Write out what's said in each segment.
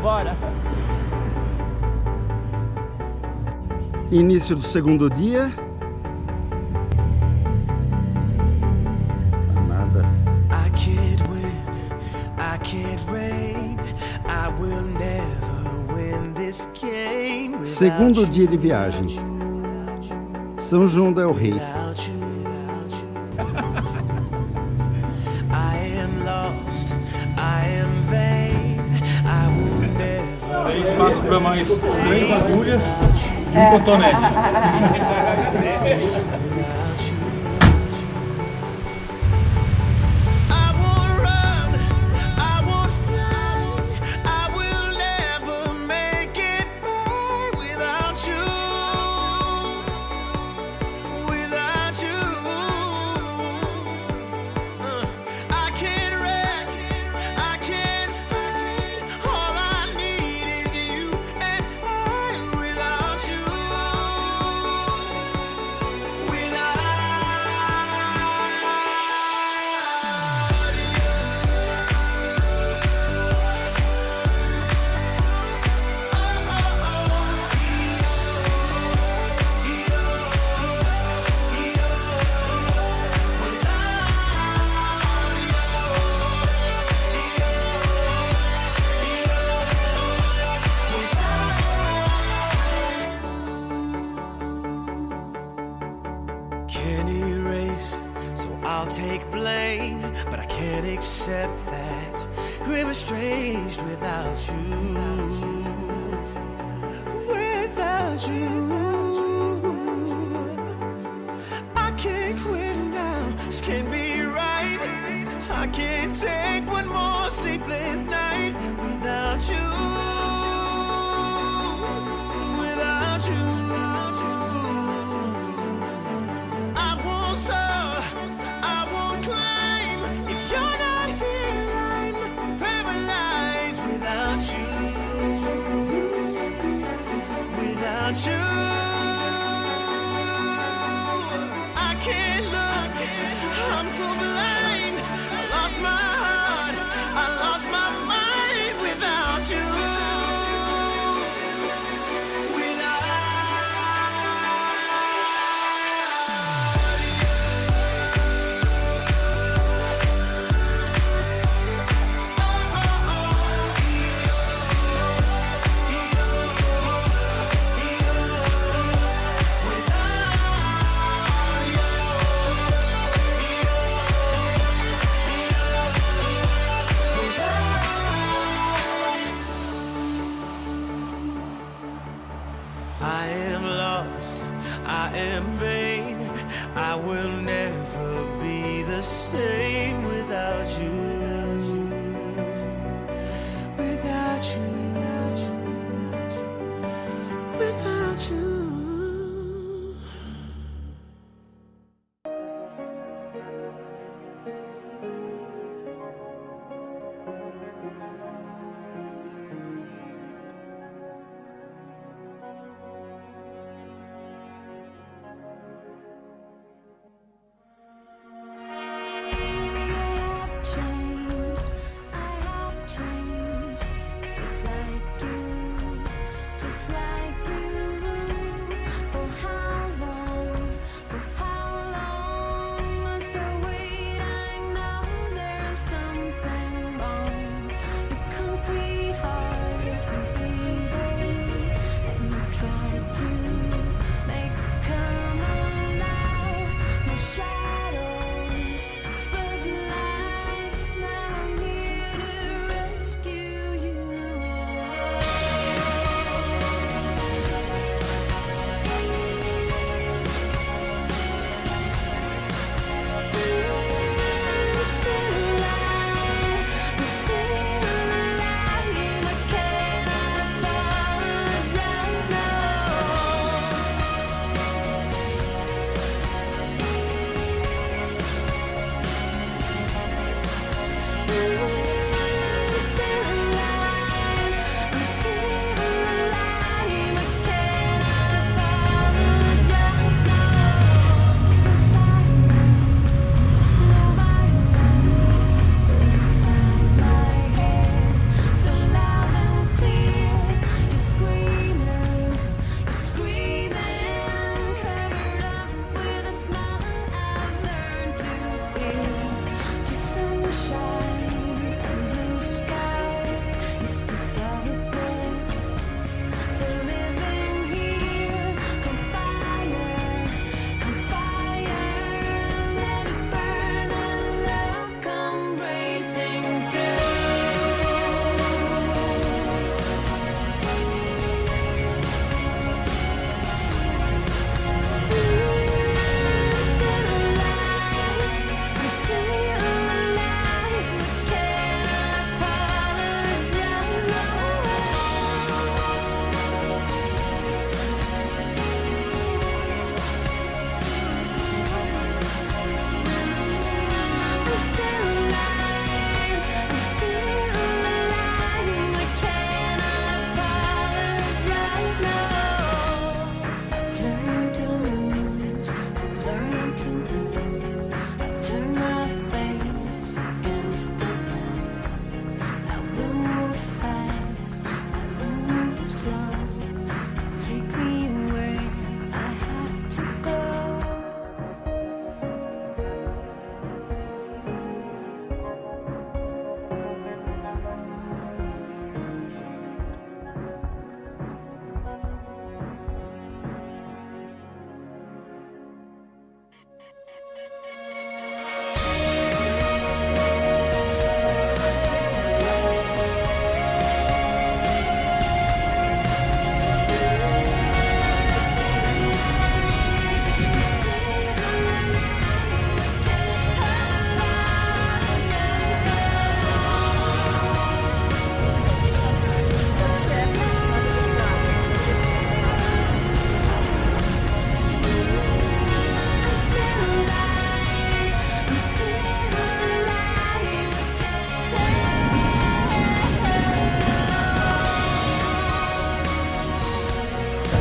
Bora! Início do segundo dia. Nada. I can't win, I can't reign, I will never win this game without Segundo dia de viagem. São João del Rei. without you. I am lost, I am vain, I will never. Tem espaço para mais 3 agulhas e um cotonete. I won't run, I won't fly, I will never make it by without you, without you. I can't rest, I can't fight, all I need is you and I without you, without Can't erase, so I'll take blame, but I can't accept that we're estranged without you, without you. I can't quit now, this can't be right. I can't take one more sleepless night without you, without you. I won't soar, I won't climb. If you're not here, I'm paralyzed without you, without you. I can't look, I'm so blind. I lost my heart, I lost my mind without you.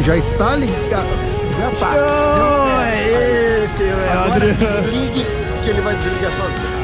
Já está ligado. Já tá. Oh, é esse, Agora Leandro. desligue que ele vai desligar sozinho.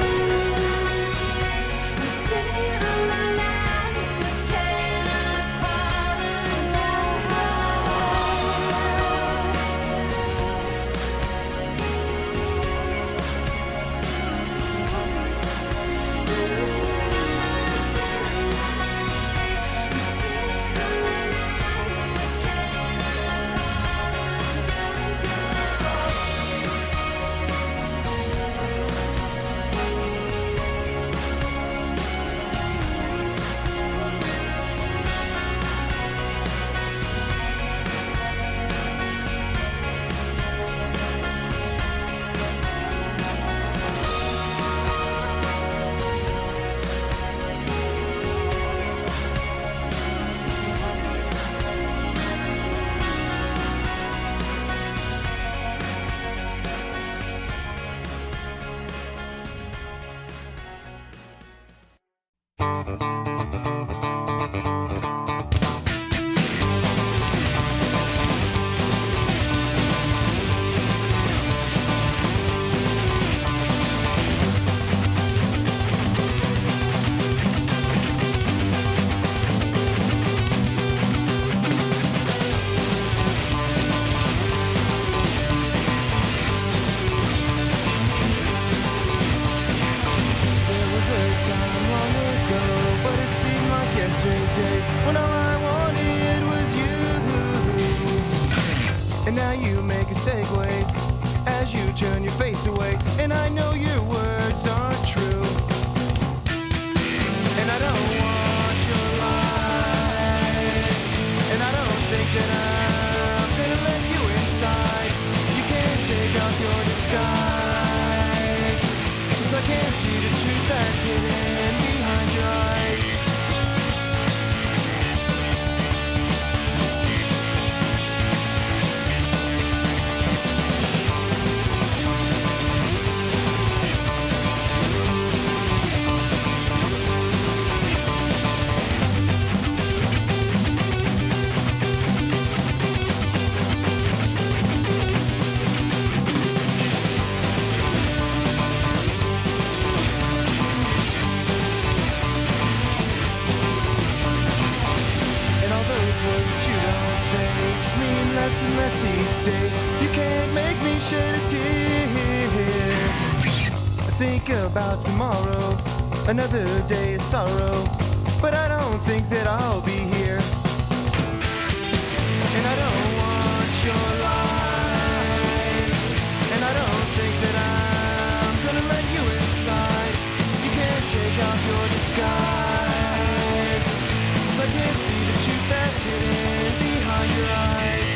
There was a time long ago, but it seemed like yesterday, when all I wanted was you. And now you make a segue as you turn your face away, and I know your words aren't true. And I don't want your lies, and I don't think that I'm gonna let you inside. You can't take off your disguise, 'cause I can't see the truth that's hidden behind your eyes. And all those words that you don't say just mean less and less each day. You can't make me shed a tear. I think about tomorrow, another day of sorrow, but I don't think that I'll be here. And I don't want your lies, and I don't think that I'm gonna let you inside. You can't take off your disguise, 'cause I can't see the truth that's hidden behind your eyes.